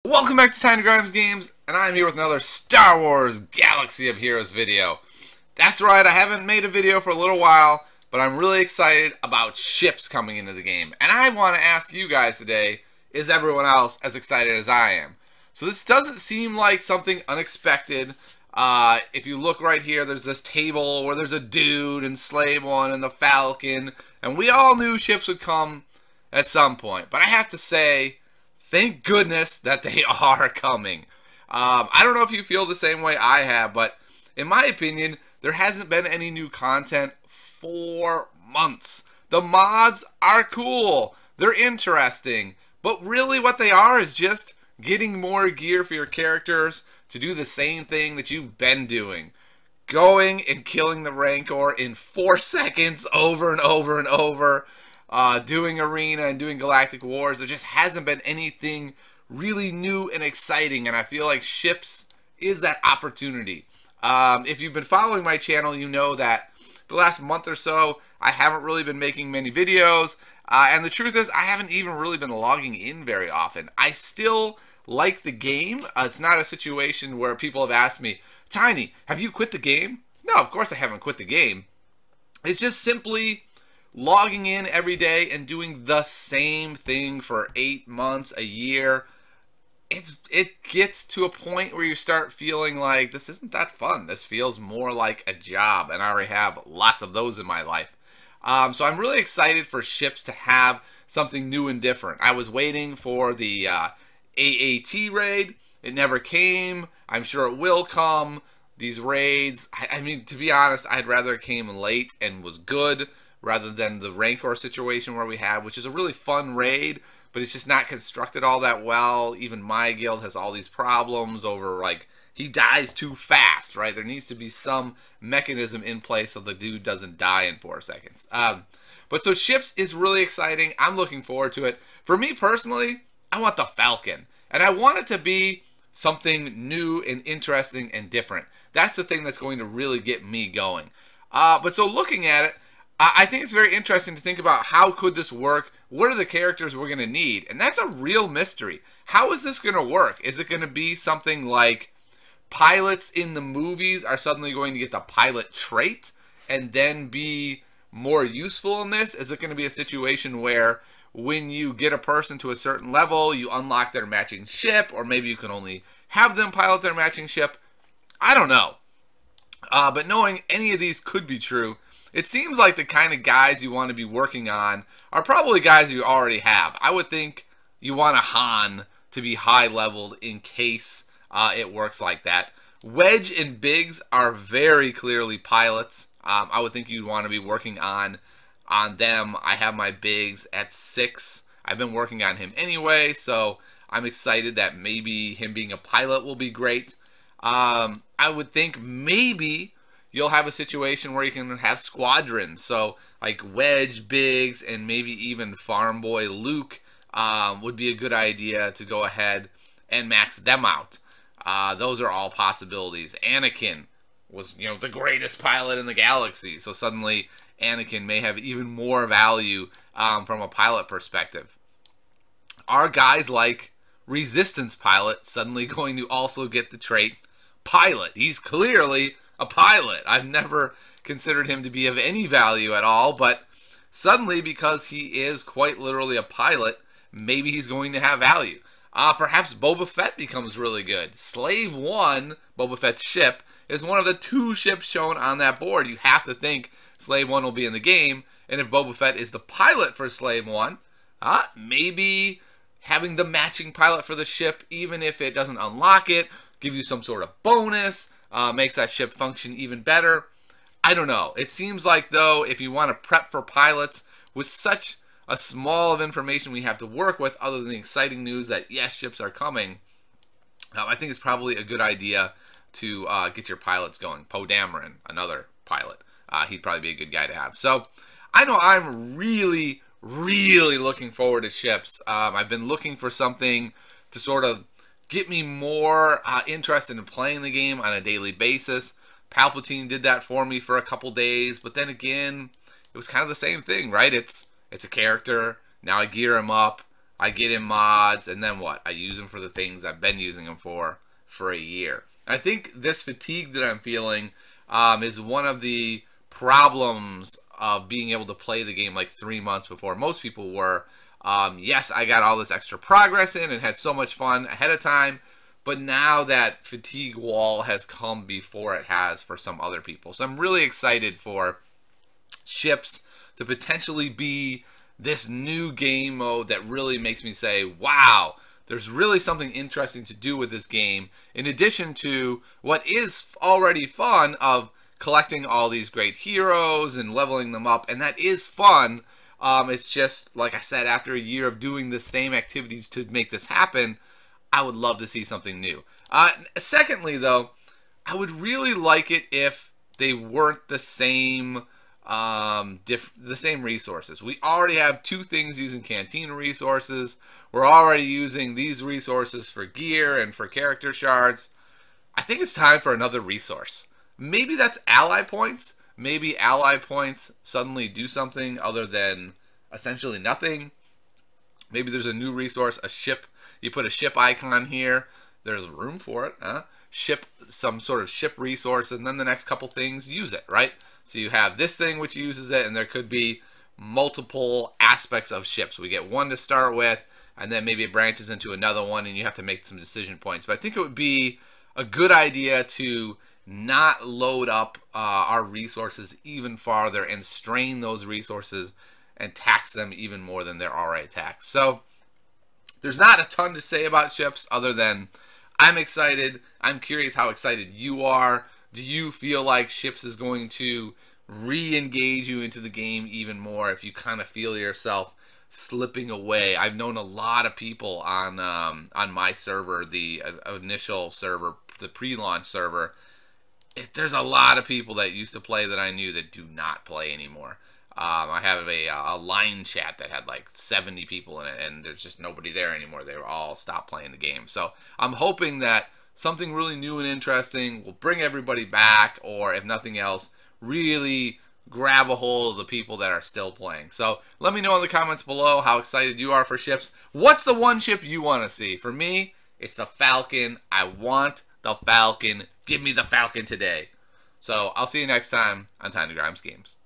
Welcome back to Tiny Grimes Games, and I'm here with another Star Wars Galaxy of Heroes video. That's right, I haven't made a video for a little while, but I'm really excited about ships coming into the game. And I want to ask you guys today, is everyone else as excited as I am? So this doesn't seem like something unexpected. If you look right here, there's this table where there's a dude and Slave One and the Falcon, and we all knew ships would come at some point. But I have to say, thank goodness that they are coming. I don't know if you feel the same way I have, but in my opinion, there hasn't been any new content for months. The mods are cool. They're interesting. But really what they are is just getting more gear for your characters to do the same thing that you've been doing. Going and killing the Rancor in 4 seconds over and over and over. Doing Arena and doing Galactic Wars. There just hasn't been anything really new and exciting, and I feel like ships is that opportunity. If you've been following my channel, you know that the last month or so I haven't really been making many videos, and the truth is I haven't even really been logging in very often. I still like the game. It's not a situation where people have asked me, Tiny, have you quit the game? No, of course I haven't quit the game. It's just simply logging in every day and doing the same thing for 8 months, a year. It gets to a point where you start feeling like this isn't that fun. This feels more like a job, and I already have lots of those in my life. So I'm really excited for ships to have something new and different. I was waiting for the AAT raid. It never came. I'm sure it will come. These raids, I mean, to be honest, I'd rather it came late and was good rather than the Rancor situation where we have, which is a really fun raid, but it's just not constructed all that well. Even my guild has all these problems over, like, he dies too fast, right? There needs to be some mechanism in place so the dude doesn't die in 4 seconds. But so ships is really exciting. I'm looking forward to it. For me personally, I want the Falcon, and I want it to be something new and interesting and different. That's the thing that's going to really get me going. But so looking at it, I think it's very interesting to think about how could this work? What are the characters we're going to need? And that's a real mystery. How is this going to work? Is it going to be something like pilots in the movies are suddenly going to get the pilot trait and then be more useful in this? Is it going to be a situation where when you get a person to a certain level, you unlock their matching ship, or maybe you can only have them pilot their matching ship? I don't know. But knowing any of these could be true, it seems like the kind of guys you want to be working on are probably guys you already have. I would think you want a Han to be high leveled in case it works like that. Wedge and Biggs are very clearly pilots. I would think you'd want to be working on them. I have my Biggs at 6. I've been working on him anyway, so I'm excited that maybe him being a pilot will be great. I would think maybe you'll have a situation where you can have squadrons. So like Wedge, Biggs, and maybe even Farm Boy Luke would be a good idea to go ahead and max them out. Those are all possibilities. Anakin was, you know, the greatest pilot in the galaxy. So suddenly Anakin may have even more value from a pilot perspective. Are guys like Resistance Pilot suddenly going to also get the trait Pilot? He's clearly a pilot. I've never considered him to be of any value at all, but suddenly, because he is quite literally a pilot, maybe he's going to have value. Perhaps Boba Fett becomes really good. Slave One, Boba Fett's ship, is one of the 2 ships shown on that board. You have to think Slave One will be in the game, and if Boba Fett is the pilot for Slave One, maybe having the matching pilot for the ship, even if it doesn't unlock it, gives you some sort of bonus, makes that ship function even better. I don't know. It seems like, though, if you want to prep for pilots with such a small of information we have to work with, other than the exciting news that, yes, ships are coming, I think it's probably a good idea to get your pilots going. Poe Dameron, another pilot. He'd probably be a good guy to have. So I know I'm really, really looking forward to ships. I've been looking for something to sort of get me more interested in playing the game on a daily basis. Palpatine did that for me for a couple days, but then again, it was kind of the same thing, right? It's a character. Now I gear him up. I get in mods, and then what? I use them for the things I've been using them for a year. I think this fatigue that I'm feeling is one of the problems of being able to play the game like 3 months before most people were. Yes, I got all this extra progress in and had so much fun ahead of time, but now that fatigue wall has come before it has for some other people. So I'm really excited for Ships to potentially be this new game mode that really makes me say, wow, there's really something interesting to do with this game, in addition to what is already fun of collecting all these great heroes and leveling them up, and that is fun. It's just, like I said, after a year of doing the same activities to make this happen, I would love to see something new. Secondly, though, I would really like it if they weren't the same resources. We already have 2 things using Cantina resources. We're already using these resources for gear and for character shards. I think it's time for another resource. Maybe that's ally points. Maybe ally points suddenly do something other than essentially nothing. Maybe there's a new resource, a ship. You put a ship icon here. There's room for it. Ship, some sort of ship resource, and then the next couple things use it, right? So you have this thing which uses it, and there could be multiple aspects of ships. We get one to start with, and then maybe it branches into another one, and you have to make some decision points. But I think it would be a good idea to not load up our resources even farther and strain those resources and tax them even more than they're already taxed. So there's not a ton to say about Ships other than I'm excited. I'm curious how excited you are. Do you feel like Ships is going to re-engage you into the game even more if you kind of feel yourself slipping away? I've known a lot of people on my server, the initial server, the pre-launch server. There's a lot of people that used to play that I knew that do not play anymore. I have a line chat that had like 70 people in it, and there's just nobody there anymore. They were all stopped playing the game. So I'm hoping that something really new and interesting will bring everybody back, or if nothing else, really grab a hold of the people that are still playing. So let me know in the comments below how excited you are for Ships. What's the one ship you want to see? For me, it's the Falcon. I want the Falcon. Give me the Falcon today. So I'll see you next time on Time to Grimes Games.